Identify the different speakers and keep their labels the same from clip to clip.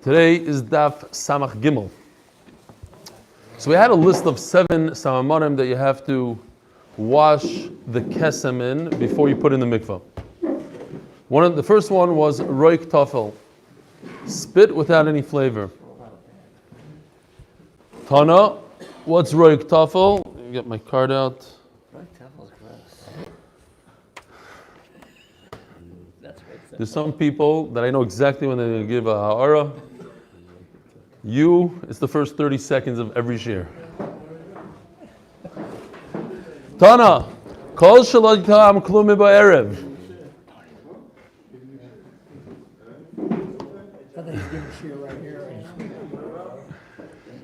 Speaker 1: Today is Daf Samach Gimel. So we had a list of 7 samamonim that you have to wash the kesem in before you put in the mikvah. The first one was roik tafel, spit without any flavor. Tana, what's roik tafel? Let me get my card out.
Speaker 2: Roik tafel's gross.
Speaker 1: There's some people that I know exactly when they're going to give a ha'ara. It's the first 30 seconds of every shir. Tana, kol shelo yitam klum ba'erev.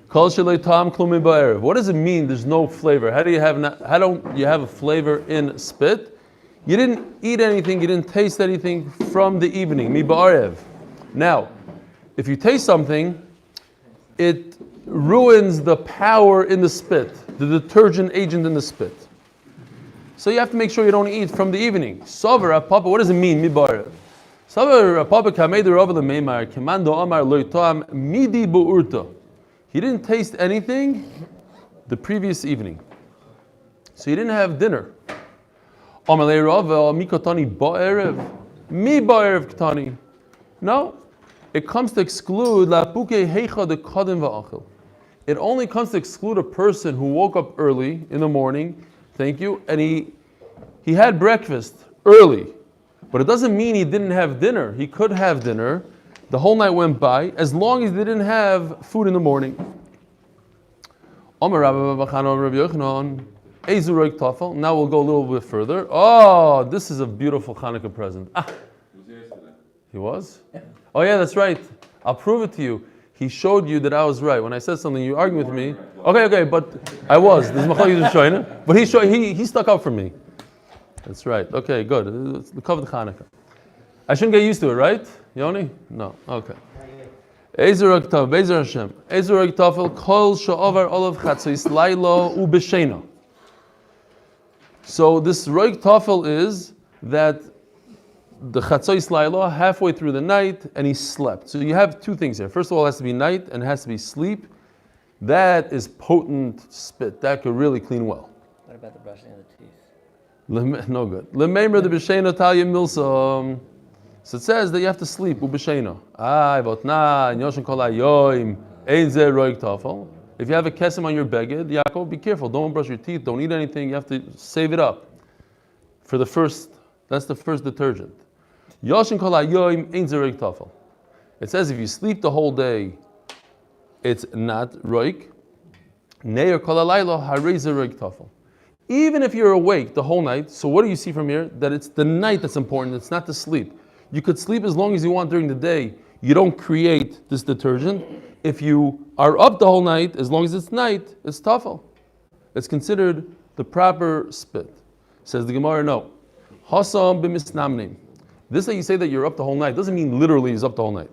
Speaker 1: Kol shelo yitam klum ba'erev. What does it mean? There's no flavor. How don't you have a flavor in spit? You didn't eat anything. You didn't taste anything from the evening. Mi ba'erev. Now, if you taste something, it ruins the power in the spit, the detergent agent in the spit. So you have to make sure you don't eat from the evening. Savar Papa, what does it mean? Mibar. Savar Papa kamei the Rav lemeimar kemando amar lo yitam midi bu'urta. He didn't taste anything the previous evening, so he didn't have dinner. Amalei Rav mikotani ba'erev mi ba'erev ktani. No. It comes to exclude it only comes to exclude a person who woke up early in the morning, thank you, and he had breakfast early. But it doesn't mean he didn't have dinner. He could have dinner. The whole night went by, as long as he didn't have food in the morning. Now we'll go a little bit further. Oh, this is a beautiful Hanukkah present. He was? Oh yeah, that's right. I'll prove it to you. He showed you that I was right. When I said something, you argued with me. Okay, but I was. This is Machlokes Rishonim. But he stuck up for me. That's right. Okay, good. It's the cover of Hanukkah. I shouldn't get used to it, right? Yoni? No. Okay. Ezer Oktav, Bezer Hashem. Ezer Oktafel Kol Sha'ovar Olav Chatzos Lailo Ubeshena. So this Roik Tafel is that the Chatzos Laila, halfway through the night, and he slept. So you have 2 things here. First of all, it has to be night, and it has to be sleep. That is potent spit. That could really clean well.
Speaker 2: What about the brushing of the teeth?
Speaker 1: No good. Lemeimer the b'sheina talya milsa. So it says that you have to sleep. Ub'sheina. Votna yoshen kol hayoim ein ze roik tafel. If you have a kesem on your beged, Yaakov, be careful. Don't brush your teeth. Don't eat anything. You have to save it up for the first. That's the first detergent. Yoshin kol hayoim ein ze roik tafel. It says if you sleep the whole day, it's not roik. Neir kol halaylo harei ze roik tafel. Even if you're awake the whole night, so what do you see from here? That it's the night that's important. It's not the sleep. You could sleep as long as you want during the day. You don't create this detergent. If you are up the whole night, as long as it's night, it's tafel. It's considered the proper spit. Says the Gemara, no. Hasam b'misnamnim. This that you say that you're up the whole night doesn't mean literally he's up the whole night.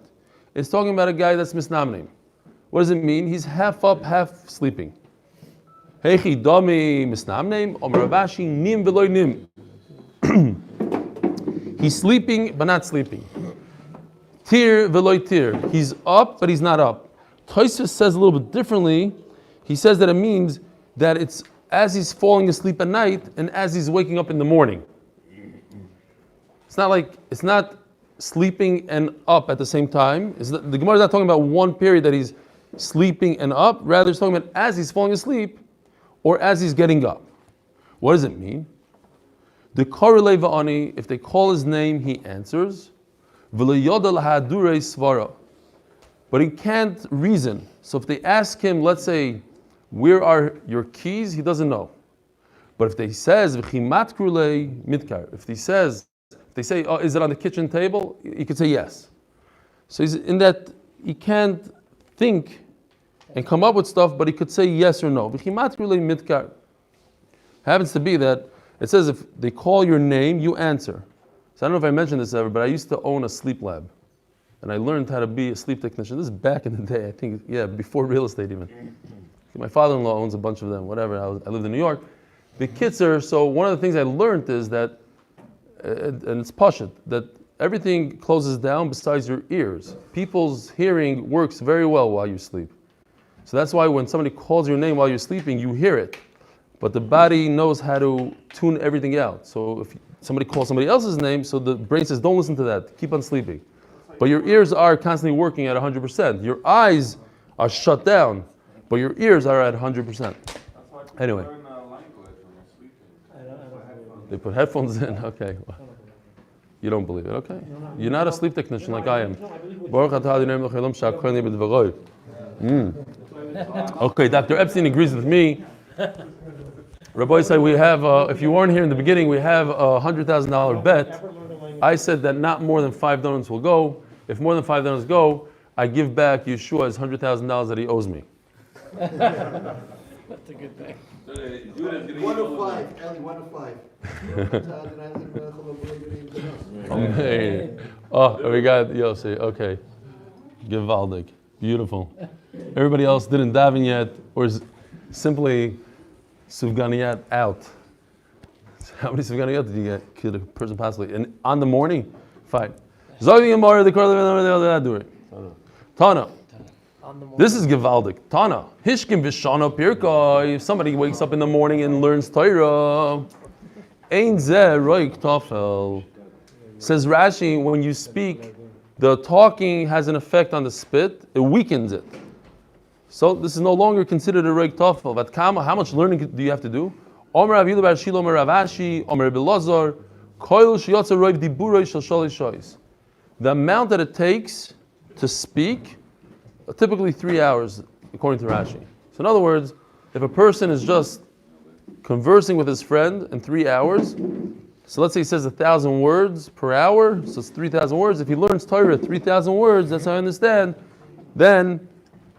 Speaker 1: It's talking about a guy that's misnamnim. What does it mean? He's half up, half sleeping. Hechi dami misnamnim, Omer Ravashi nim v'loy nim. He's sleeping but not sleeping. Tir v'loy tir. He's up but he's not up. Tosfos says a little bit differently. He says that it means that it's as he's falling asleep at night and as he's waking up in the morning. It's not sleeping and up at the same time. The Gemara is not talking about one period that he's sleeping and up. Rather, it's talking about as he's falling asleep or as he's getting up. What does it mean? The korelei va'ani, if they call his name, he answers. V'lo yoda lahadurei svara. But he can't reason. So if they ask him, let's say, where are your keys? He doesn't know. But if they says v'chimat krulei midkar, if they say, oh, is it on the kitchen table? He could say yes. So he's in that he can't think and come up with stuff, but he could say yes or no. V'chimat krulei midkar. Happens to be that it says if they call your name, you answer. So I don't know if I mentioned this ever, but I used to own a sleep lab. And I learned how to be a sleep technician. This is back in the day, I think, before real estate even. My father-in-law owns a bunch of them, whatever. I lived in New York. B'kitzer, so one of the things I learned is that, and it's pashut, that everything closes down besides your ears. People's hearing works very well while you sleep. So that's why when somebody calls your name while you're sleeping, you hear it. But the body knows how to tune everything out. So if somebody calls somebody else's name, so the brain says, don't listen to that, keep on sleeping. But your ears are constantly working at 100%. Your eyes are shut down, but your ears are at 100%. Anyway. They put headphones in, okay. You don't believe it, okay. You're not a sleep technician like I am. Okay, Dr. Epstein agrees with me. Rabbi said we have, if you weren't here in the beginning, we have a $100,000 bet. I said that not more than 5 donuts will go. If more than 5 donuts go, I give back Yeshua's $100,000 that he owes me.
Speaker 2: That's a good thing.
Speaker 3: 1 of 5, Eli, 1 of 5.
Speaker 1: Oh, we got Yossi. Okay. Gewaldig. Beautiful. Everybody else didn't daven yet, or is simply Sufganiyat out. How many Sufganiyat did you get? Could a person possibly? And on the morning? Fine. Zogdi Gemara, the Korle, Tana. This is Gewaldig. Tana. Hishkim Vishana Pirka. If somebody wakes up in the morning and learns Torah, Ein Zeh Roik Tafel. Says Rashi, when you speak, the talking has an effect on the spit, it weakens it. So this is no longer considered a Roik Tafel. But how much learning do you have to do? Omer Rav Yehuda bar Shilo, Omer Rav Ashi, Omer Rabbi Elazar, Koil Sheyotzer Roiv Diburoi Shel Shalish Shois. The amount that it takes to speak, typically 3 hours, according to Rashi. So in other words, if a person is just conversing with his friend in 3 hours, so let's say he says 1,000 words per hour, so it's 3,000 words. If he learns Torah 3,000 words, that's how I understand, then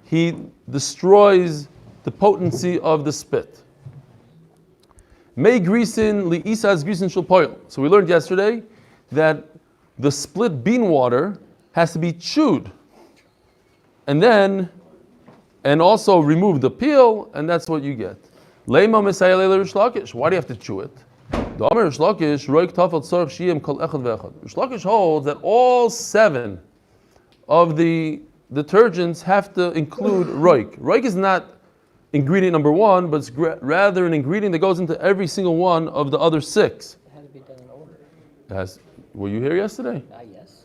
Speaker 1: he destroys the potency of the spit. May grisin li isas grisin shel poil. So we learned yesterday that the split bean water has to be chewed. And also remove the peel, and that's what you get. Leima Messiah Leila Rish Lakish. Why do you have to chew it? The Omer Rish Lakish, Roik Tafel Tzorach Shiyim Kol Echad Ve'echad. Rish Lakish holds that all 7 of the detergents have to include Roik. Roik is not ingredient number 1, but it's rather an ingredient that goes into every single one of the other 6.
Speaker 2: It had to be done in order.
Speaker 1: Were you here yesterday?
Speaker 2: Yes.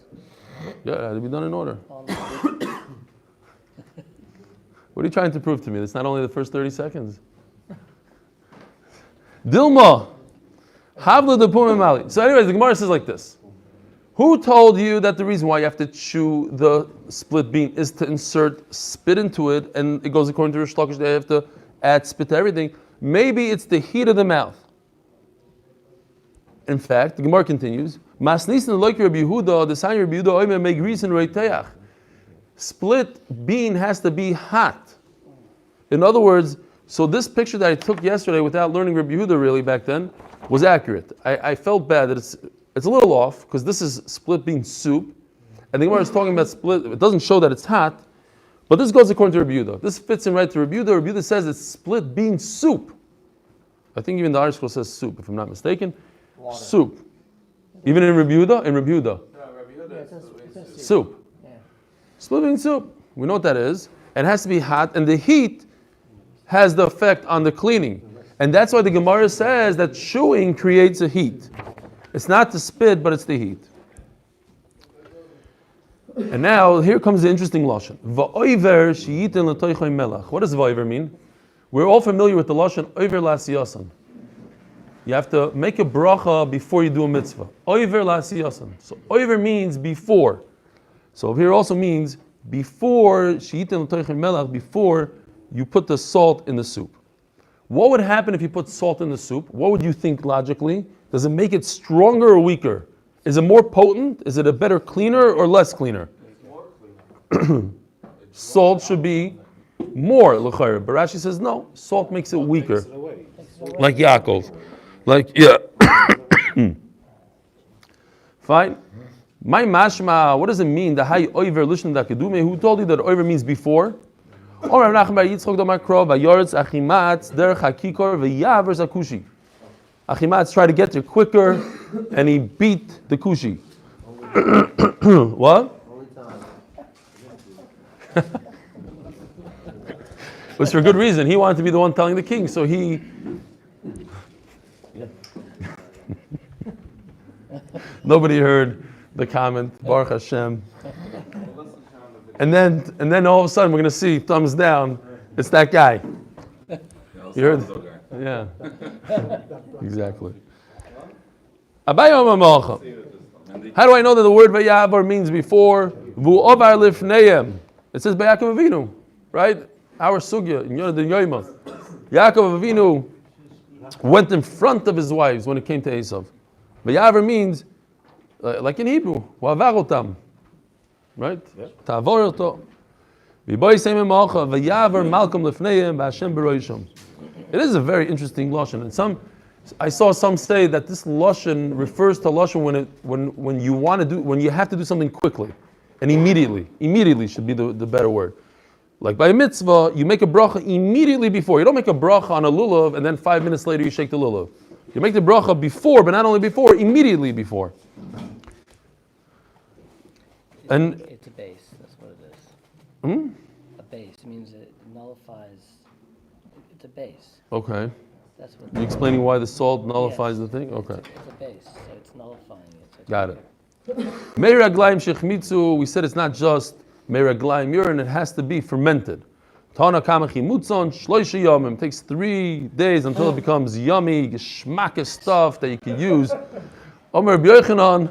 Speaker 1: Yeah, it had to be done in order. What are you trying to prove to me? That's not only the first 30 seconds. Dilma. Havla de Pumim Mali. So anyways, the Gemara says like this. Who told you that the reason why you have to chew the split bean is to insert spit into it, and it goes according to Rish Lakish, they have to add spit to everything? Maybe it's the heat of the mouth. In fact, the Gemara continues, Masnisin like Rabbi Yehuda, the sign Rabbi Yehuda, oime make reason reiteach. Split bean has to be hot. In other words, so this picture that I took yesterday without learning Rabbi Yehuda really back then was accurate. I felt bad that it's a little off because this is split bean soup, and the Gemara is talking about split. It doesn't show that it's hot, but this goes according to Rabbi Yehuda. This fits in right to Rabbi Yehuda. Rabbi Yehuda says it's split bean soup. I think even the Irish school says soup, if I'm not mistaken.
Speaker 2: Water.
Speaker 1: Soup. Even in Rabbi Yehuda? In Rabbi Yehuda.
Speaker 4: No, Rabbi Yehuda is
Speaker 1: Soup.
Speaker 2: Yeah.
Speaker 1: Split bean soup. We know what that is. It has to be hot, and the heat has the effect on the cleaning. And that's why the Gemara says that chewing creates a heat. It's not the spit, but it's the heat. And now, here comes the interesting lashon. Va'oiver sheyitin l'toichoy melach. What does va'oiver mean? We're all familiar with the lashon oiver la'asiyasan. You have to make a bracha before you do a mitzvah. Oiver la'asiyasan. So oiver means before. So here also means before sheyitin l'toichoy melach, before you put the salt in the soup. What would happen if you put salt in the soup? What would you think logically? Does it make it stronger or weaker? Is it more potent? Is it a better cleaner or less cleaner? Salt should be more l'chayr. But Rashi says no. Salt makes it weaker. Like Yaakov. Fine. My mashma. What does it mean? The hay oiver lishon da kedume. Who told you that oiver means before? Achimatz try to get there quicker, and he beat the kushi. What? It was for good reason. He wanted to be the one telling the king, so he. Nobody heard the comment. Baruch Hashem. And then all of a sudden we're going to see thumbs down. It's that guy. You heard? Yeah. Exactly. How do I know that the word Vayavar means before? Vu'ovar lifneim. It says by Yaakov Avinu, right? Our sugya in Yonah the Yoima. Yaakov Avinu went in front of his wives when it came to Esav. Vayavar means, like in Hebrew, Wa'avarotam. Right? Ta'avor oto. Vayavar malkam lifneim v'Hashem b'roisham. It is a very interesting lashon, and I saw some say that this lashon refers to lashon when you have to do something quickly and immediately. Immediately should be the better word. Like by a mitzvah, you make a bracha immediately before. You don't make a bracha on a lulav and then 5 minutes later you shake the lulav. You make the bracha before, but not only before, immediately before. And
Speaker 2: It's a base, that's what it is. A base means it nullifies, it's a base.
Speaker 1: Okay.
Speaker 2: That's what.
Speaker 1: You explaining why the salt nullifies the thing? Okay.
Speaker 2: It's a base, so it's nullifying it. So it's
Speaker 1: Got it. Meiraglaim shechmitzu, we said it's not just meiraglaim urine, it has to be fermented. Tana kamachi mutzon shloisha yomim. It takes 3 days until it becomes yummy, geschmackes stuff that you can use. Omer b'yochanan.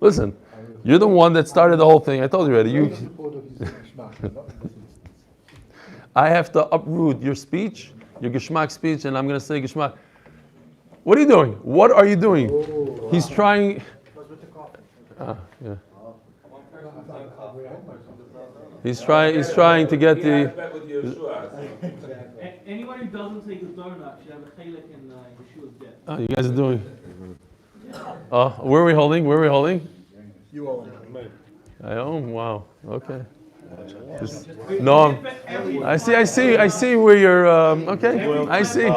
Speaker 1: Listen, you're the one that started the whole thing. I told you already. I have to uproot your speech, your geschmack speech, and I'm going to say geschmack. What are you doing? What are you doing? He's trying. Yeah. He's trying to get the.
Speaker 5: Anyone who doesn't take a donut should have a chilek in Yeshua's death.
Speaker 1: Oh, you guys are doing. Where are we holding?
Speaker 3: You own it.
Speaker 1: I own. Wow. Okay. No, I see where you're. Okay, I see.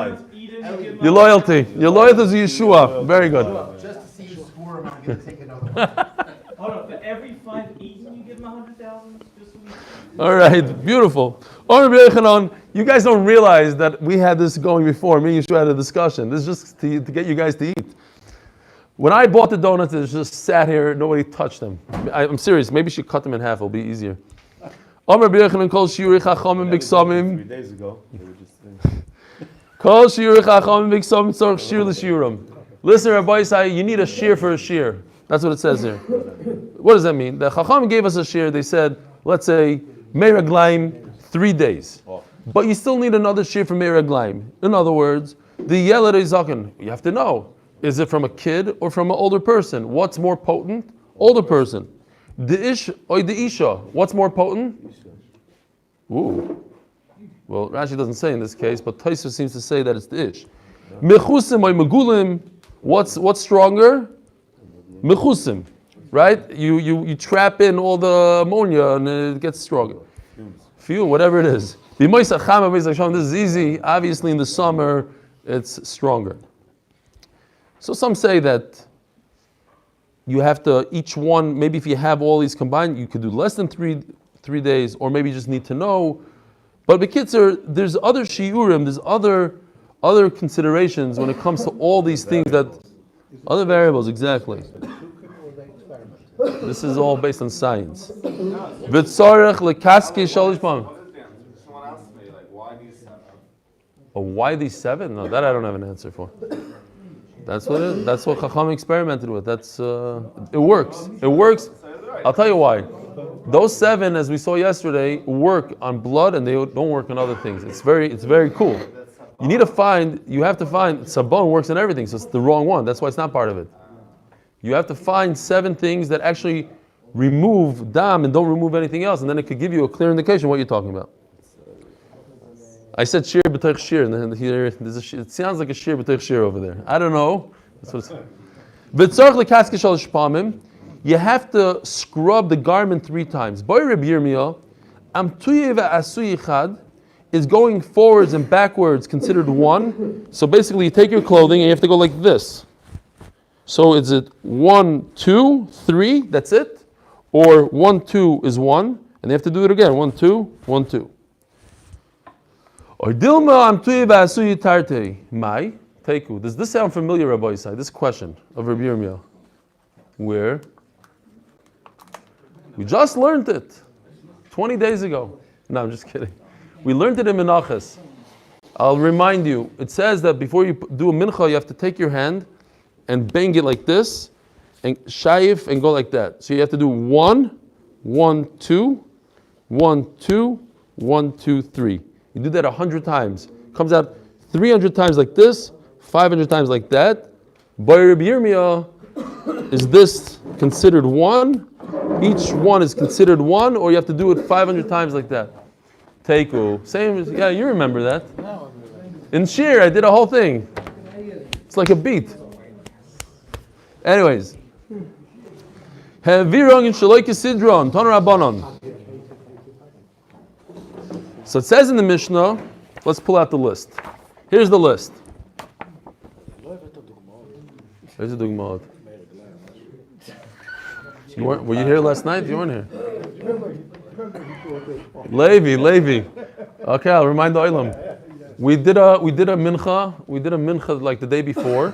Speaker 1: Your loyalty to Yeshua. Very good.
Speaker 3: Just to see you squirm, I'm going to take another one.
Speaker 5: Hold on, for every 5 Eden you give him 100,000? Just so we...
Speaker 1: All right, beautiful. You guys don't realize that we had this going before. Me and Yeshua had a discussion. This is just to get you guys to eat. When I bought the donuts, it just sat here. Nobody touched them. I'm serious. Maybe you should cut them in half. It'll be easier.
Speaker 6: 3 days ago, they were just
Speaker 1: Listen, Rabbi Isai, you need a shear for a shear. That's what it says here. What does that mean? The Chacham gave us a shear. They said, let's say, Meiraglaim, 3 days. But you still need another shear for Meiraglaim. In other words, the Yeled Zaken, you have to know, is it from a kid or from an older person? What's more potent? Older person. The Ish or the Isha, what's more potent? Ooh. Well, Rashi doesn't say in this case, but Tosfos seems to say that it's the Ish. Mechusim or Megulim, what's stronger? Mechusim, right? You trap in all the ammonia and it gets stronger. Fuel, whatever it is. This is easy. Obviously, in the summer, it's stronger. So some say that you have to, each one, maybe if you have all these combined, you could do less than three days, or maybe you just need to know. But B'kitzur, there's other shiurim, there's other considerations when it comes to all these things other variables, exactly. This is all based on science. V'tzorech lekaski shalish pam.
Speaker 4: Someone asked me, like, why these 7?
Speaker 1: Oh, why these 7? No, that I don't have an answer for. That's what Chacham experimented with. It works. It works. I'll tell you why. Those 7, as we saw yesterday, work on blood and they don't work on other things. It's very cool. You have to find, Sabon works on everything, so it's the wrong one. That's why it's not part of it. You have to find 7 things that actually remove dam and don't remove anything else, and then it could give you a clear indication what you're talking about. I said shir b'toich shir, and then here it sounds like a shir b'toich shir over there. I don't know. That's what it's. You have to scrub the garment 3 times. Boy Reb Yirmiyah, am tuye ve'asui chad, is going forwards and backwards considered 1. So basically, you take your clothing and you have to go like this. So is it 1, 2, 3? That's it, or 1, 2 is 1, and they have to do it again. 1, 2, 1, 2. Or Dilma Amtuye Vasuyi Tarte. Mai Teiku. Does this sound familiar, Rabbi Isai? This question of Rabbi Yirmiyah. Where? We just learned it 20 days ago. No, I'm just kidding. We learned it in Menachos. I'll remind you. It says that before you do a mincha, you have to take your hand and bang it like this, and shayif and go like that. So you have to do 1, 1, 2, 1, 2, 1, 2, 3. You do that 100 times. Comes out 300 times like this, 500 times like that. By Rabbi Yirmiyah, is this considered 1? Each one is considered 1, or you have to do it 500 times like that. Teiku. Same as, yeah, you remember that. In Shir, I did a whole thing. It's like a beat. Anyways. Hevirong in Shaloike Sidron, Ton Rabbanon. So it says in the Mishnah, let's pull out the list. Here's the list. Here's the dugmaot. Were you here last night? You weren't here. Levi. Okay, I'll remind the Olam. We did a mincha like the day before,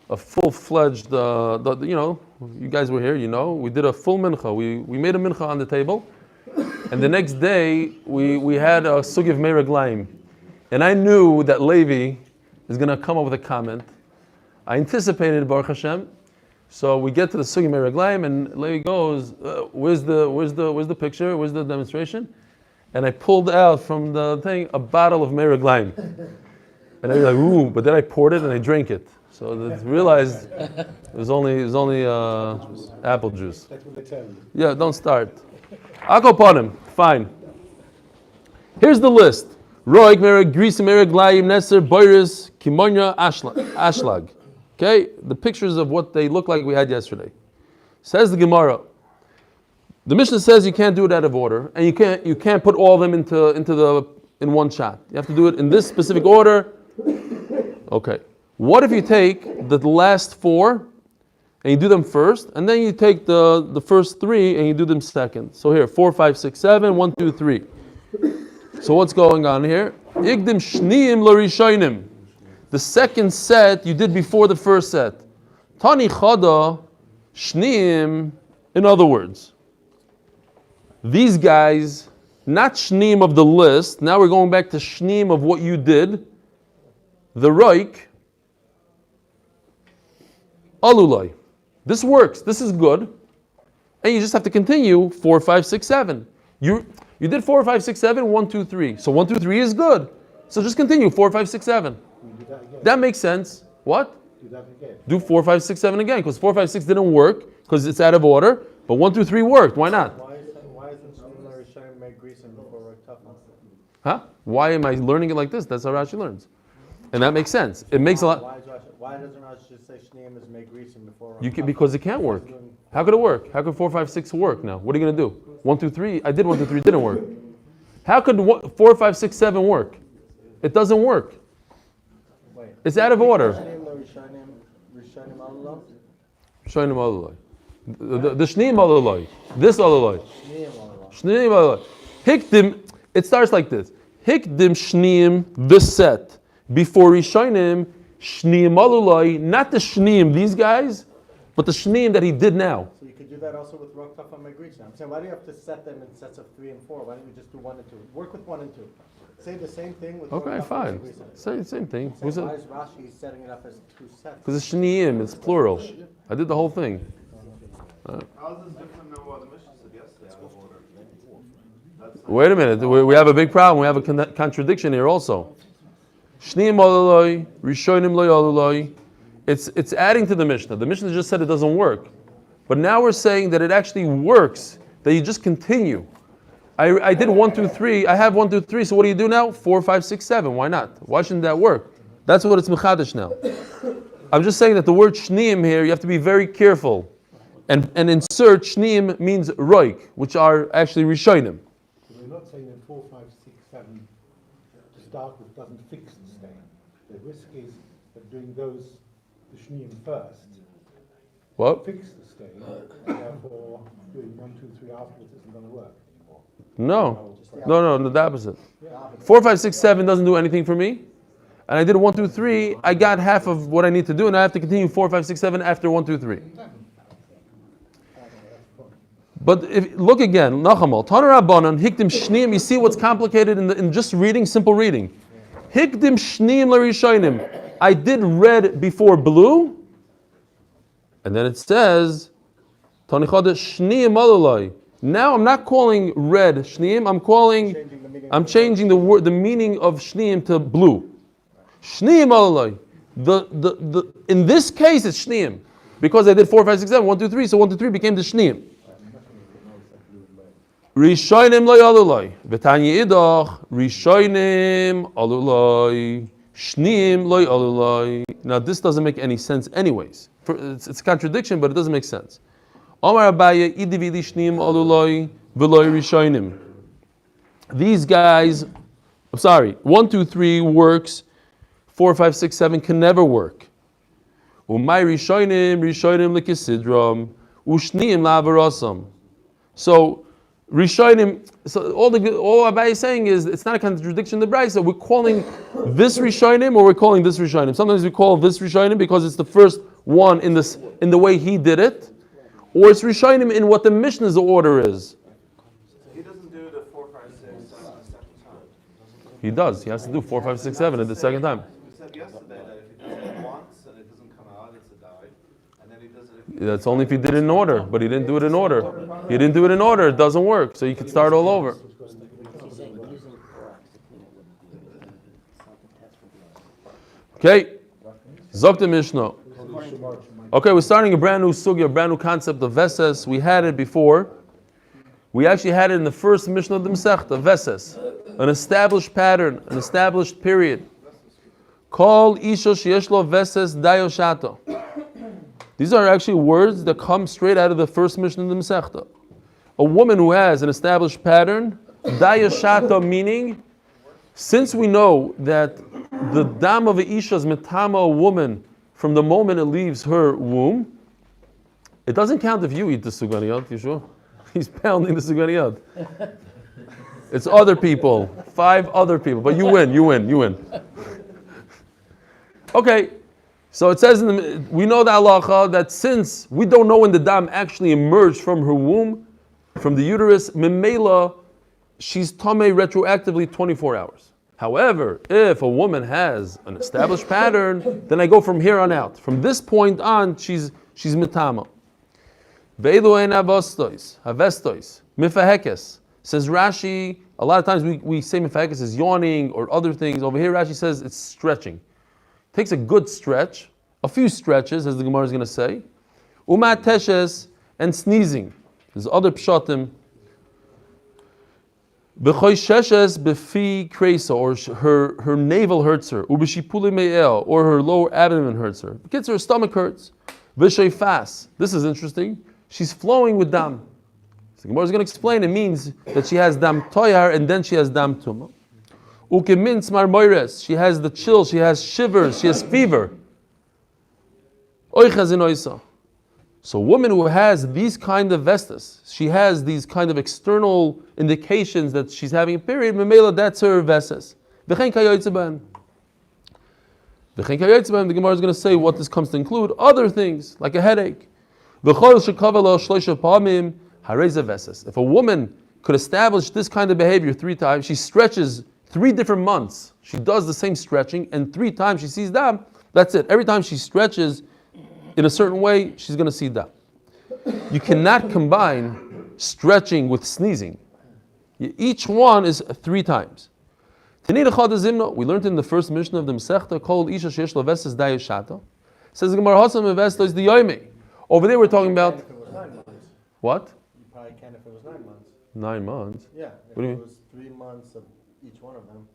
Speaker 1: a full-fledged. You guys were here. We did a full mincha. We made a mincha on the table. And the next day, we had a sugi of meiraglaim. And I knew that Levi is going to come up with a comment. I anticipated Baruch Hashem. So we get to the sugi of meiraglaim, and Levi goes, where's the picture? Where's the demonstration? And I pulled out from the thing a bottle of meiraglaim. And I was like, ooh, but then I poured it and I drank it. So I realized it was only apple juice.
Speaker 3: That's what they tell you.
Speaker 1: Yeah, don't start. I'll go upon him. Fine. Here's the list. Roik, Mereg, Gris, Mereg, Glayim, Neser, Boiris, Kimonya, Ashlag. Okay? The pictures of what they look like we had yesterday. Says the Gemara. The Mishnah says you can't do it out of order, and you can't put all of them in one shot. You have to do it in this specific order. Okay. What if you take the last 4 and you do them first, and then you take the first 3 and you do them second? So here, 4, 5, 6, 7, 1, 2, 3. So what's going on here? Igdim shniim l'rishonim. The second set you did before the first set. Tani chada shniim. In other words, these guys, not shniim of the list. Now we're going back to shniim of what you did. The roik. Alulai. This works. This is good. And you just have to continue 4, 5, 6, 7. You did 4, 5, 6, 7, 1, 2, 3. So 1, 2, 3 is good. So just continue 4, 5, 6, 7. That makes sense. What?
Speaker 3: Do that again.
Speaker 1: Do 4, 5, 6, 7 again, because 4, 5, 6 didn't work because it's out of order. But 1, 2, 3 worked. Why not?
Speaker 3: Why isn't Shmuel Rishayim made Greason before Raktafan?
Speaker 1: Huh? Why am I learning it like this? That's how Rashi learns, and that makes sense. It makes a lot.
Speaker 3: Why doesn't Rashi just say Shneim is made Greason before
Speaker 1: You because it can't work. How could it work? How could 4, 5, 6 work now? What are you going to do? 1, 2, 3. I did 1, 2, 3. Didn't work. How could 4, 5, 6, 7 work? It doesn't work.
Speaker 3: Wait.
Speaker 1: It's out of order.
Speaker 3: Rishayim Allah?
Speaker 1: Shainim alalai. The shneim alalai. This alalai. Shneim alalai. Hikdim. It starts like this. Hikdim shneim the set before Rishayim shneim alalai. Not the shneim these guys, but the shneim that he did now.
Speaker 3: So you could do that also with Raktafan made Greason. I'm saying, why do you have to set them in sets of 3 and 4? Why don't you just do 1 and 2? Work with 1 and 2. Say the same thing with
Speaker 1: Okay,
Speaker 3: Raktafan
Speaker 1: fine.
Speaker 3: made Greason.
Speaker 1: Say the same thing.
Speaker 3: Why is Rashi setting it up as 2 sets?
Speaker 1: Because it's shneim. It's plural. I did the whole thing.
Speaker 4: How is this different than what the Mishnah said yesterday out of order?
Speaker 1: Wait a minute. We have a big problem. We have a contradiction here also. Shneim alalai, rishonim lo alalai. It's adding to the Mishnah. The Mishnah just said it doesn't work. But now we're saying that it actually works, that you just continue. I did 1, 2, 3. I have 1, 2, 3. So what do you do now? 4, 5, 6, 7. Why not? Why shouldn't that work? That's what it's mechadish now. I'm just saying that the word shneim here, you have to be very careful. And insert shneim means roik, which are actually rishonim.
Speaker 3: We're not saying that 4, 5, 6, 7 to start with doesn't fix the stain. The risk is that doing those, the Shneim first,
Speaker 1: What?
Speaker 7: fix the stage, therefore doing 1, 2, 3 afterwards isn't going to work anymore.
Speaker 1: No, the opposite. 4, 5, 6, 7 doesn't do anything for me. And I did 1, 2, 3. I got half of what I need to do, and I have to continue 4, 5, 6, 7 after 1, 2, 3. But look again, Nachamal, Taner Rabbanan, Hikdim Shneim. You see what's complicated in just reading, simple reading. Hikdim Shneim L'Rishonim. I did red before blue, and then it says, Tanichad Shneim Alalai. Now I'm not calling red Shneim. I'm changing the word, the meaning of Shneim to blue. Shneim Alalai. In this case, it's Shneim because I did 4, 5, 6, 7, 1, 2, 3. So 1, 2, 3 became the Shneim. Rishonim loy aluloi. V'tanya idach. Rishonim aluloi. Shneim loy aluloi. Now this doesn't make any sense anyways. It's a contradiction, but it doesn't make sense. Omar Abaye idivili shneim aluloi v'loy rishonim. These guys, 1, 2, 3 works. 4, 5, 6, 7 can never work. Umay rishonim l'kisidram. Ushneim la'avarasam. So Rishonim, so all Abai is saying is it's not a contradiction in the Brayso. We're calling this Rishonim or we're calling this Rishonim. Sometimes we call this Rishonim because it's the first one in the way he did it, or it's Rishonim in what the Mishnah's order is.
Speaker 4: So he doesn't do the 4, 5, 6, 7 the second time.
Speaker 1: He does. He has to do 4, 5, 6, 7 at the second time.
Speaker 4: We said yesterday that if he does it once and it doesn't come out, it's a die. And then he does it.
Speaker 1: That's only if he did it in order, but he didn't do it in order. He didn't do it in order, it doesn't work. So you could start all over. Okay, Zok Mishnah. Okay, we're starting a brand new sugya, a brand new concept of Veses. We had it before. We actually had it in the first Mishnah of the Masechta, Veses. An established pattern, an established period. Kol Isha Sheyesh Lo Veses Dayo Shato. These are actually words that come straight out of the first Mishnah of the Masechta. A woman who has an established pattern, Dayo Shato, meaning, since we know that the dam of a Isha is metama, a woman, from the moment it leaves her womb, it doesn't count if you eat the suganiyot, you sure? He's pounding the suganiyot. It's other people, 5 other people, but you win. Okay, so it says, we know the halacha that since we don't know when the dam actually emerged from her womb, from the uterus, memela, she's tamei retroactively 24 hours. However, if a woman has an established pattern, then I go from here on out. From this point on, she's mitama. Veilu ein avestois, mifahekes. Says Rashi, a lot of times we say mifahekes is yawning or other things. Over here Rashi says it's stretching. Takes a good stretch, a few stretches, as the Gemara is going to say. Umat teshes, and sneezing. There's other pshatim. B'choisheshes b'fi kresa, or her navel hurts her. Ub'shipuli me'el, or her lower abdomen hurts her. Gets her stomach hurts. V'sheifas. This is interesting. She's flowing with dam. So the Gemara is going to explain. It means that she has dam toyar and then she has dam tumah. Ukemin smar moires. She has the chill. She has shivers. She has fever. Oichaz in oisa. So a woman who has these kind of vestas, she has these kind of external indications that she's having a period, memela, that's her vestas. V'chein kayotze ben. V'chein kayotze ben, the Gemara is going to say what this comes to include, other things, like a headache. V'chol shekava lo shloisha pamim hareza vestas. If a woman could establish this kind of behavior 3 times, she stretches 3 different months, she does the same stretching, and 3 times she sees dam, that's it. Every time she stretches in a certain way, she's going to see that. You cannot combine stretching with sneezing. Each one is 3 times. We learned in the first Mishnah of the Masechta, called Isha Sheyesh Lo Veses Dayo Shato. Says the Gemara, Hasam Vesto is the Yomi. Over there we're talking about
Speaker 3: If it was 9 months.
Speaker 1: what?
Speaker 3: You probably can if it was 9 months.
Speaker 1: 9 months.
Speaker 3: Yeah, if
Speaker 1: What do you
Speaker 3: it
Speaker 1: mean?
Speaker 3: was 3 months of each one of them.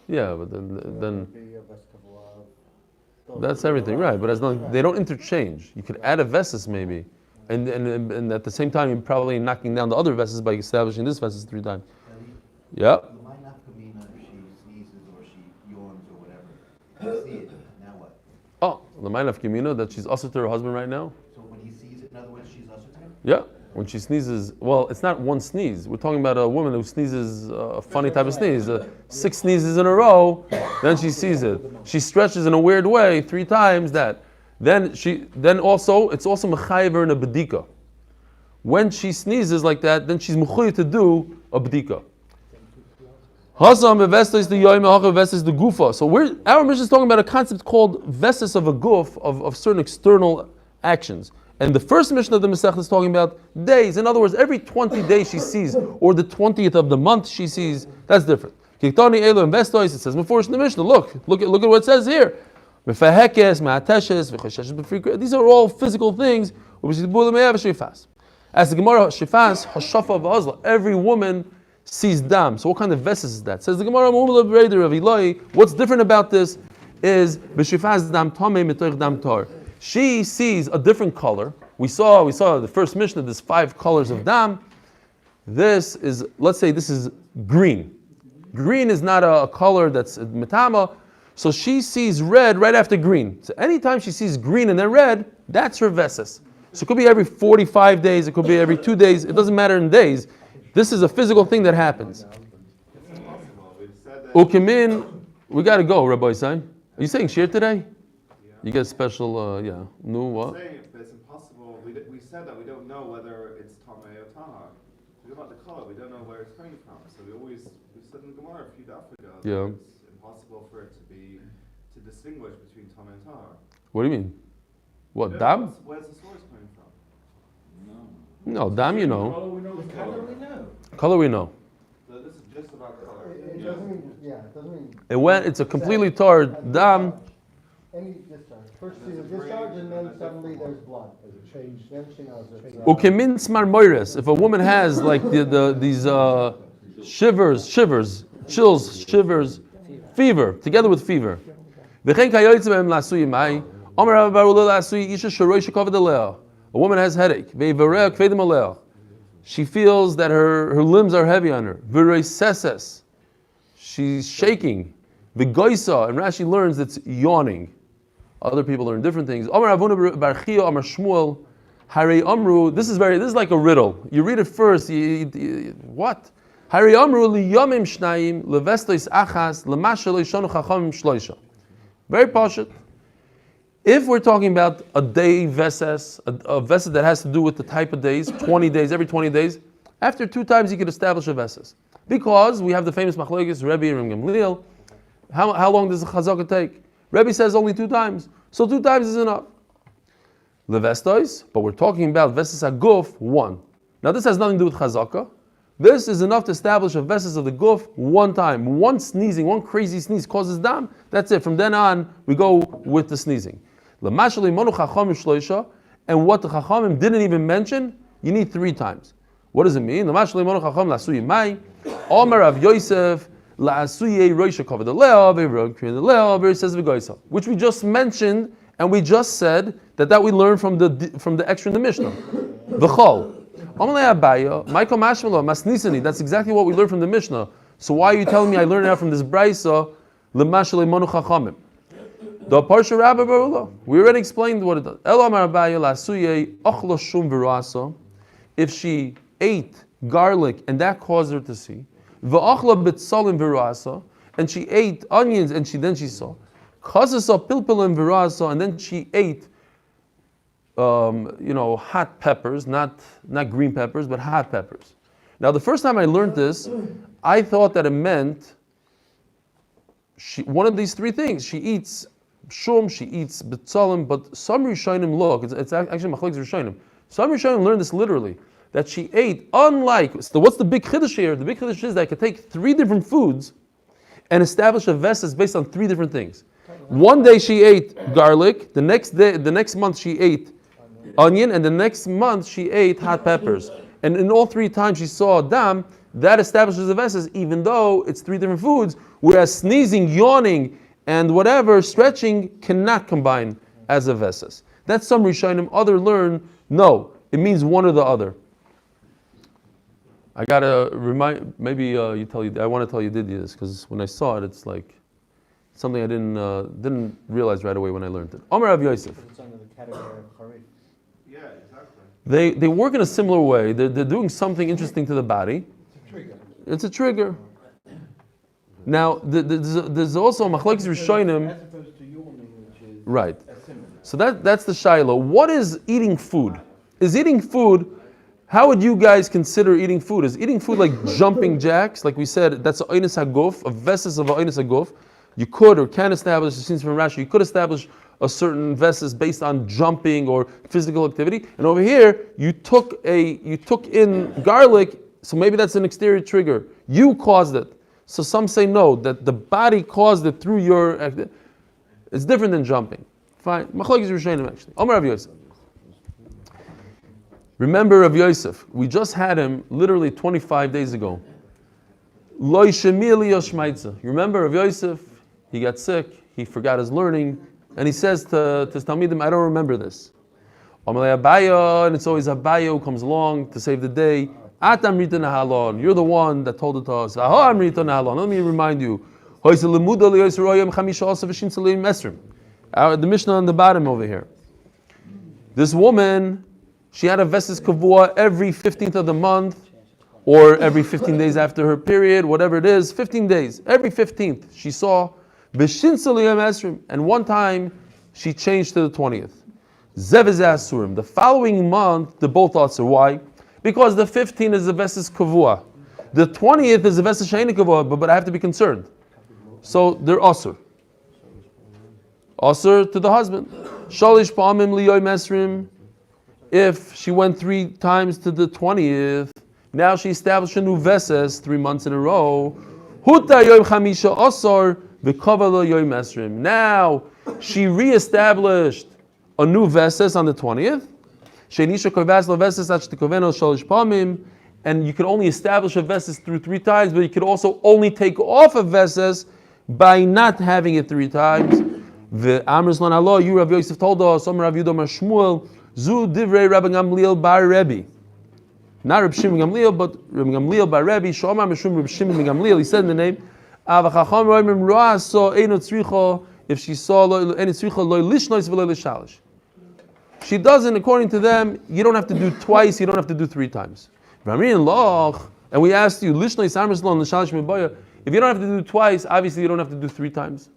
Speaker 1: Yeah, but then
Speaker 3: Be a vestival
Speaker 1: that's everything, right? But as long they don't interchange. You could add a vesses maybe, and at the same time you're probably knocking down the other vesses by establishing this vesses 3 times. Yeah.
Speaker 8: You might not come in if she sneezes or she yawns or whatever. You see it, now what?
Speaker 1: Oh, the mind of Kimina that she's also to her husband right now.
Speaker 8: So when he sees it, in other words, she's also to him?
Speaker 1: Yeah, when she sneezes. Well, it's not one sneeze. We're talking about a woman who sneezes a funny type of sneeze. 6 sneezes in a row, then she sees it. She stretches in a weird way 3 times. Then also it's also mechayever in a bedika. When she sneezes like that, then she's mechuyev to do a bedika. Hasam vestes the yoyim, hacha vestes the gufa. So our mission is talking about a concept called vestes of a guf, of certain external actions. And the first mission of the Masech is talking about days. In other words, every 20 days she sees, or the 20th of the month she sees. That's different. Kiktani elu and vestos. It says before in the Mishnah. Look at what it says here. These are all physical things. As the Gemara Shifas Hashafa of Azla, every woman sees dam. So what kind of vesses is that? Says the Gemara of Eli. What's different about this is b'shifas dam tamei mitoich dam tar. She sees a different color. We saw the first Mishnah. There's 5 colors of dam. This is, let's say, this is green. Green is not a color that's metama. So she sees red right after green. So anytime she sees green and then red, that's her vesses. So it could be every 45 days. It could be every 2 days. It doesn't matter in days. This is a physical thing that happens. Ukimin, we got to go, Rabbi Sein. Are you saying shir today? You get a special, no what?
Speaker 4: It's impossible. We said that we don't know whether it's Tameh or Tahar. We don't know the color. We don't know where it's coming from. So we said in the Gemara a few daf ago that it's impossible for it to distinguish between Tameh and Tahar.
Speaker 1: What do you mean? What, dam?
Speaker 4: Where's the source coming from?
Speaker 1: No, dam you know.
Speaker 3: Color
Speaker 1: Color we
Speaker 3: we know.
Speaker 1: know.
Speaker 4: So this is just about color.
Speaker 3: It doesn't mean, it doesn't mean
Speaker 1: It's a completely tar dam.
Speaker 3: any discharge. First she's a discharge and then suddenly there's blood.
Speaker 7: There's a change.
Speaker 3: Then she knows it's
Speaker 1: Ukimin smar moiris. If a woman has like these shivers, shivers, fever, together with fever. A woman has headache. She feels that her limbs are heavy on her. She's shaking. V'goisa, and Rashi learns it's yawning. Other people learn different things. This is like a riddle. You read it first. What? Very pashut. If we're talking about a day veses, a veses that has to do with the type of days, 20 days, every 20 days, after 2 times you can establish a veses. Because we have the famous machlokes, Rebbe and Gamliel. How long does the chazaka take? Rebbe says only 2 times. So 2 times is enough. Levestois, but we're talking about veses aguf, 1. Now this has nothing to do with chazaka. This is enough to establish a veses of the guf 1 time. 1 sneezing, 1 crazy sneeze causes dam. That's it. From then on, we go with the sneezing. And what the chachamim didn't even mention, you need 3 times. What does it mean? Omer of Yosef, which we just mentioned, and we just said that we learned from the extra in the Mishnah. V'chol. That's exactly what we learned from the Mishnah. So why are you telling me I learned it out from this brayso? The Parsha Rabba Barula. We already explained what it does. If she ate garlic and that caused her to see, and she ate onions and then she saw, and then she ate hot peppers, not green peppers, but hot peppers. Now, the first time I learned this, I thought that it meant one of these 3 things. She eats shum, she eats betzalim, but some Rishonim look, it's actually machlokes Rishonim. Some Rishonim learned this literally, that she ate, so what's the big chiddush here? The big chiddush is that I could take 3 different foods and establish a vesses based on 3 different things. One day she ate garlic, the next month she ate onion, and the next month she ate hot peppers. And in all 3 times she saw dam, that establishes a vesses, even though it's 3 different foods, whereas sneezing, yawning, and whatever, stretching, cannot combine as a vesses. That's some Rishonim. Other learn, no, it means one or the other. I gotta remind, maybe I want to tell you did this, because when I saw it, it's like, Something I didn't realize right away when I learned it. Omer Rav Yosef.
Speaker 3: It's under the category of Harif.
Speaker 4: Yeah, exactly.
Speaker 1: They work in a similar way. They're doing something interesting to the body. It's a trigger. Now, there's also Machlokes Rishonim.
Speaker 7: As opposed to yawning, which is
Speaker 1: Right.
Speaker 7: similar.
Speaker 1: So that's the Shiloh. What is eating food? Is eating food, how would you guys consider eating food? Is eating food like jumping jacks? Like we said, that's a Oinus HaGuf, a vesis of a Oinus HaGuf. You could or can establish, it seems from Rashi, you could establish a certain vesis based on jumping or physical activity. And over here, you took in garlic, so maybe that's an exterior trigger. You caused it. So some say no, that the body caused it through your activity. It's different than jumping. Fine. Machlokes Rishonim actually. Omer Rav Yosef. Remember Rav Yosef. We just had him literally 25 days ago. Lo shemili yoshmaitza. You remember Rav Yosef? He got sick. He forgot his learning. And he says to his Talmidim, I don't remember this. Amalei Abaya, and it's always Abaya who comes along to save the day. Atam Rita Nahalon. You're the one that told it to us. Aham Rita Nahalon. Let me remind you. The Mishnah on the bottom over here. This woman, she had a vesis kavua every 15th of the month, or every 15 days after her period, whatever it is, 15 days. Every 15th, she saw Bishin Saliyam Esrim, and one time she changed to the 20th. Zeviz Asurim. The following month, the both thoughts are why? Because the 15th is a vesis kavua. The 20th is a vesis sheini kavua, but I have to be concerned. So they're asur. Asur to the husband. Shalish pa'amim liyoy mesrim. If she went 3 times to the 20th, now she established a new veses 3 months in a row. Huta yoyim chamisha asur v'kava liyoy mesrim. Now she reestablished a new veses on the 20th. Shenisha kovas leveses achtikoveno shalish pa'amim. And you could only establish a veses through 3 times, but you could also only take off a veses by not having it 3 times. The Amr Slan Allah, you Rav Yosef told us, Omer Rav Yudah Mar Shmuel, Zu Divrei Rabbi Gamliel Bar Rebbe. Not Rabbi Shimon Gamliel, but Rabbi Gamliel Bar Rebbe. Shomar Meshum Rabbi Shimon Gamliel. He said in the name, Avachacham Roimim Roa saw Eino Tzricha. If she saw Eino Tzricha Lo Lishnois V'Lo Lishalish. She doesn't, according to them, you don't have to do twice. You don't have to do 3 times. And we asked you, Lishnois Amr Slan Lishalish Meboya. If you don't have to do twice, obviously you don't have to do 3 times.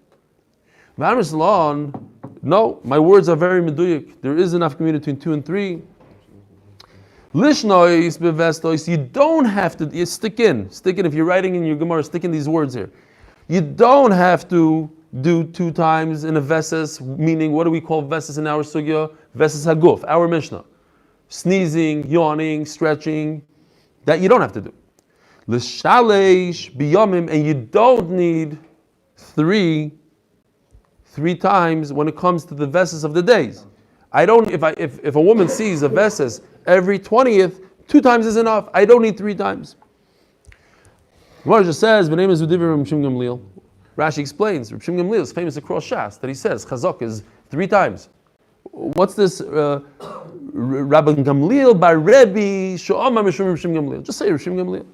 Speaker 1: No, my words are very meduyik. There is enough community between 2 and 3. Lishnois bevestois. You don't have to. You stick in. If you're writing in your Gemara, stick in these words here. You don't have to do 2 times in a veses. Meaning, what do we call veses in our sugya? Veses haguf, our Mishnah. Sneezing, yawning, stretching. That you don't have to do. L'shalesh biyamim, and you don't need 3 times when it comes to the veses of the days. I don't. If a woman sees a veses every 20th, 2 times is enough. I don't need 3 times. Gemara just says, "B'nei Mezudivir Reb Shimon Gamliel." Rashi explains, Reb Shimon Gamliel is famous across Shas that he says Chazak is 3 times. What's this? Rabbi Gamliel Bar Rebbe Sho'amar Mishum Reb Shimon Gamliel. Just say Reb Shimon Gamliel.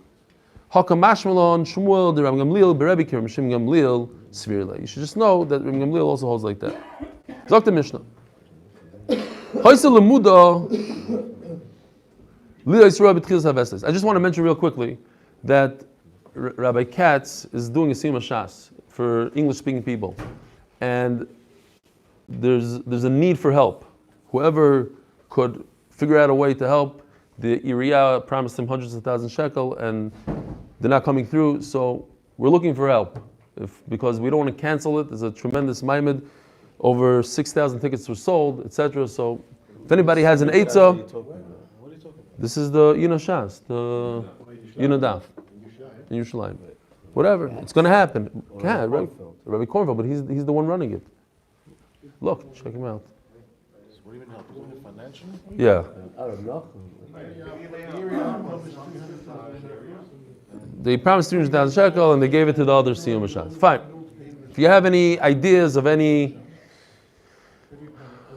Speaker 1: Hakamash Malon Shmuel the Rabbi Gamliel Bar Rebbe Reb Shimon Gamliel Svirla. You should just know that Rabbi Gamliel also holds like that. Zok the Mishnah. I just want to mention real quickly that Rabbi Katz is doing a Siyum Shas for English-speaking people, and there's a need for help. Whoever could figure out a way to help, the Iriyah promised him hundreds of thousands shekel, and they're not coming through. So we're looking for help, because we don't want to cancel it. There's a tremendous maimed. Over 6,000 tickets were sold, etc. So if anybody has an eitzah, this is the Yina Shas, the Yina Daf in Yerushalayim. Whatever, it's going to happen. Yeah, Rabbi Kornfeld, but he's the one running it. Look, check him out.
Speaker 7: What do you mean help? Financially?
Speaker 1: Yeah. They promised 300,000 shekel and they gave it to the other Siyum Shas. Fine. If you have any ideas of any.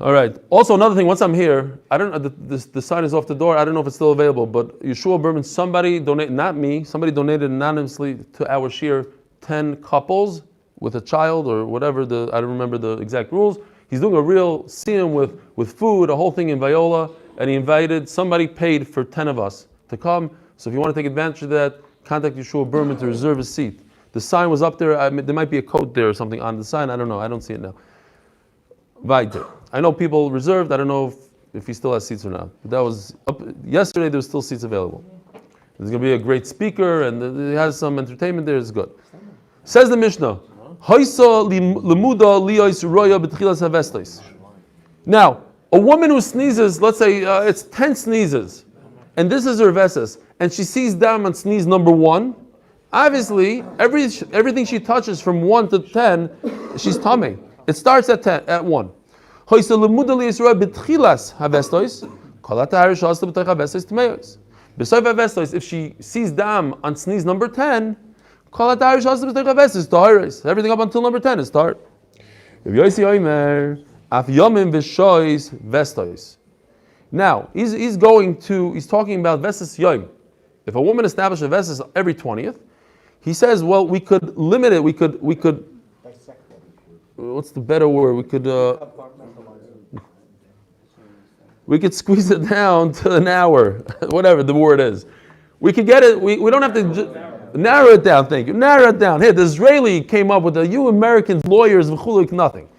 Speaker 1: All right. Also, another thing. Once I'm here, I don't. The sign is off the door. I don't know if it's still available. But Yeshua Berman, somebody donated, not me. Somebody donated anonymously to our shir 10 couples with a child or whatever, I don't remember the exact rules. He's doing a real siyum with food, a whole thing in Viola, and he invited, somebody paid for 10 of us to come. So if you want to take advantage of that, contact Yeshua Berman to reserve a seat. The sign was up there. There might be a code there or something on the sign. I don't know. I don't see it now. Weiter. I know people reserved. I don't know if he still has seats or not. But that was up yesterday. There was still seats available. There's going to be a great speaker, and he has some entertainment there. It's good. Says the Mishnah. Now, a woman who sneezes, let's say it's 10 sneezes, and this is her vesses, and she sees down on sneeze number 1. Obviously, everything she touches from 1 to 10, she's tummy. It starts at 10, at 1. If she sees dam on sneeze number 10, everything up until number 10 is start. Now, he's talking about Veses Yom. If a woman establishes a Veses every 20th, he says, well, we could limit it, we could what's the better word? We could squeeze it down to an hour, whatever the word is. We could get it, we don't have to narrow it down, thank you. Narrow it down. Here, the Israeli came up with you Americans, lawyers, nothing.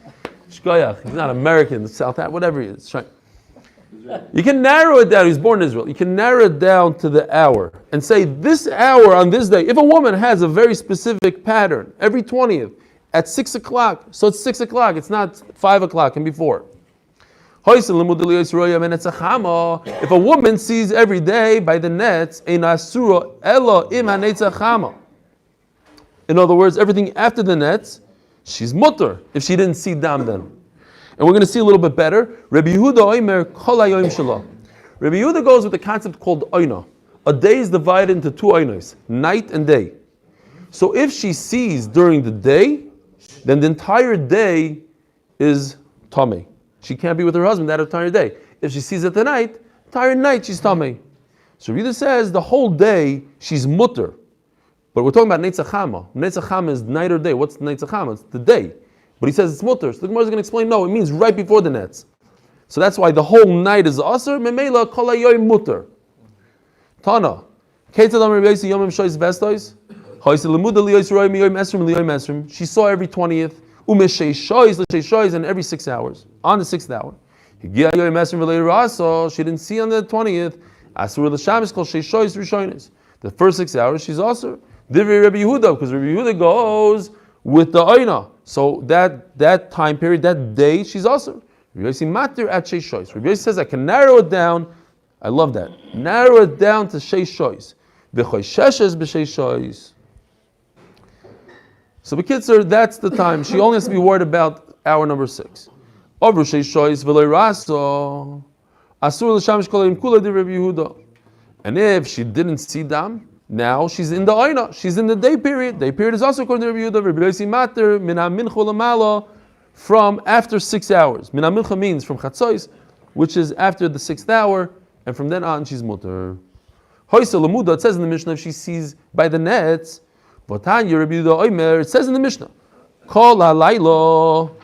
Speaker 1: Shkoyach, he's not American, South, whatever he is. You can narrow it down, he was born in Israel. You can narrow it down to the hour and say this hour on this day, if a woman has a very specific pattern, every 20th, at 6 o'clock, so it's 6 o'clock, it's not 5 o'clock and before. If a woman sees every day by the nets, in other words, everything after the nets, she's mutter, if she didn't see dam then. And we're going to see a little bit better. Rabbi Yehuda goes with the concept called oina. A day is divided into 2 oinos, night and day. So if she sees during the day, then the entire day is tummy. She can't be with her husband that entire day. If she sees it the night, entire night she's tummy. So Rita says the whole day she's mutter. But we're talking about Neitzachama. Neitzachama is night or day. What's Neitzachama? It's the day. But he says it's mutter. So the Gemara is going to explain, no, it means right before the nets. So that's why the whole night is asr. Memela kol hayoyim mutter. Tana. She saw every 20th. And every 6 hours. On the 6th hour. She didn't see on the 20th. The first 6 hours she's asr. Divrei Rabbi Yehuda, because Rabbi Yehuda goes with the Aina. So that time period, that day, she's asr. Rabbi Yossi says I can narrow it down. I love that. Narrow it down to sheish shoyz. So B'kitzur, that's the time. She only has to be worried about hour number 6. And if she didn't see dam, now she's in the Aina. She's in the day period. Day period is also according to Rabbi Yehuda. Rabbi Yossi matter mina mincha lamala from after 6 hours. Mina mincha means from chatzos, which is after the 6th hour, and from then on she's mutter. Hoysa lamuda. It says in the Mishnah if she sees by the nets. V'tanya Rabbi Yehuda Omer. It says in the Mishnah, Kol halaylo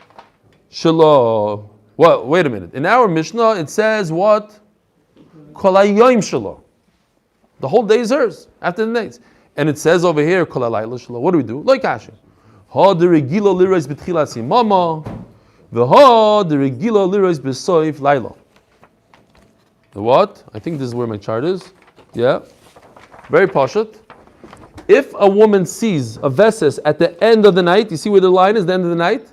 Speaker 1: shelo. Well, wait a minute. In our Mishnah it says what? Kol hayoyim shelo. The whole day is hers after the night. And it says over here, Kol halaylo shelo. What do we do? Like Asher. Ha deregilo lirois b'tchilas yimama. V'ha deregilo lirois b'soif laylo. The what? I think this is where my chart is. Yeah. Very pashut. If a woman sees a veses at the end of the night, you see where the line is, the end of the night?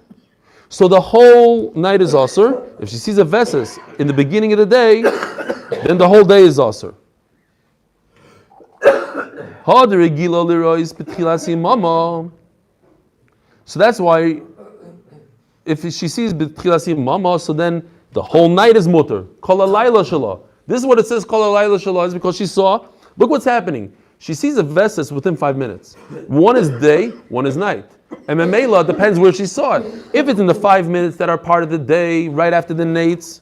Speaker 1: So the whole night is asr. If she sees a veses in the beginning of the day, then the whole day is asr. So that's why if she sees b'tchilas mama, so then the whole night is mutter. Kol halayla shelo. This is what it says, Kol halayla shelo, is because she saw, look what's happening. She sees a veses within 5 minutes. One is day, one is night. And Memela depends where she saw it. If it's in the 5 minutes that are part of the day, right after the nates,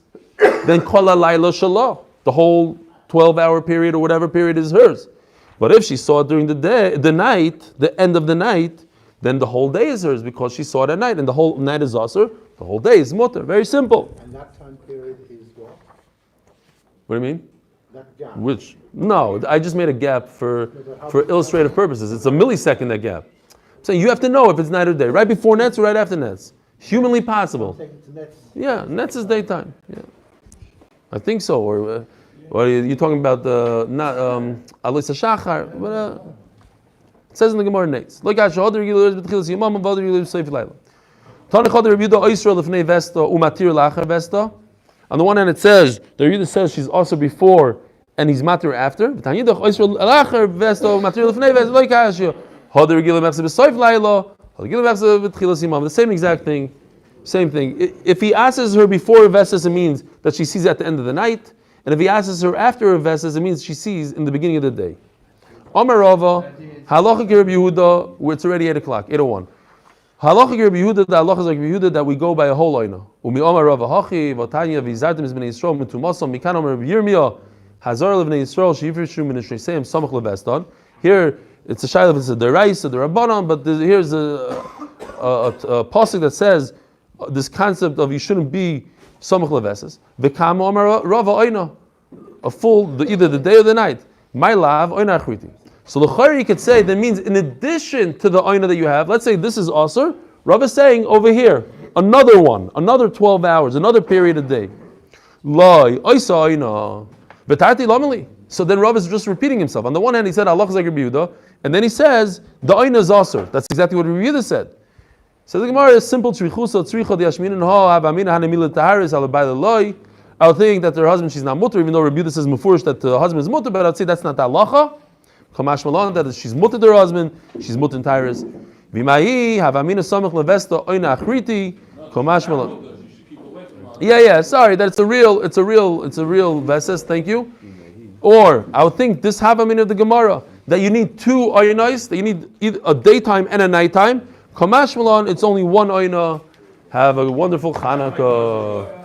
Speaker 1: then Kol halayla shelo. The whole 12-hour period or whatever period is hers. But if she saw it during the day, the night, the end of the night, then the whole day is hers because she saw it at night, and the whole night is asur. The whole day is mutter. Very simple.
Speaker 7: And that time period is what?
Speaker 1: What do you mean?
Speaker 7: That gap.
Speaker 1: Which? No, I just made a gap for illustrative purposes. It's a millisecond, that gap. So you have to know if it's night or day. Right before nets or right after nets. Humanly possible.
Speaker 7: Take it to nets.
Speaker 1: Yeah, nets is daytime. Yeah, I think so. Or are you talking about the not Alisa Shachar? But it says in the Gemara nets. Look at Shahadar Gilur B'Tchilas Yomam and Vadar Gilur Seif Laila. Tani Chadar Rabbi Yehuda Oisra Lefnei Vesta Umatir Lachar Vesta. On the one hand, it says the Rabbi Yehuda says she's also before and he's matir after. Tani Yidach Oisra Lachar Vesta Umatir Lefnei Vesta Loik Hashia. Hadar Gilur Mechse B'Seif Laila. The same exact thing, same thing. If he asks her before her vestas, it means that she sees at the end of the night, and if he asks her after her vestas, it means she sees in the beginning of the day. Amar Rava, halacha Rabbi Yehuda, where it's already 8 o'clock, 8:01. Halacha Rabbi Yehuda, the halacha is like Rabbi Yehuda that we go by a whole oina. Umi Amar Rava hachi v'tanya v'izartem is b'nei Yisrael mitumosam mikan Amar Rabbi Yirmiyah hazar levnei Yisrael sheifrishu min shreisem samach levestan. Here. It's a shayla if it's a deraisa, the rabbanon, but here's a pasuk that says this concept of you shouldn't be samach leveses. V'kam omar rava oina, a full either the day or the night. My lav oina achriti. So the chayri you could say that means in addition to the oina that you have. Let's say this is asur. Rav is saying over here another one, another 12 hours, another period a day. Loi oisa oina v'tati lameli. So then Rav is just repeating himself. On the one hand, he said Allah is like Rabbi Yehuda. And then he says, the oina is asur. That's exactly what Rabbi Yehuda said. So the Gemara is simple. I would think that her husband, she's not mutter, even though Rabbi Yehuda says mufurish that the husband is mutter, but I'd say that's not the halacha. Kamash malon, that she's mutter to her husband, she's mutter in Tyrus. V'mahi havamina samach levesta oina achriti kamash malon. Yeah. Sorry, that it's a real veses. Thank you. Or I would think this havamin of the Gemara, that you need two oinais, that you need either a daytime and a nighttime. Kamash malon, it's only one oina. Have a wonderful Chanukah.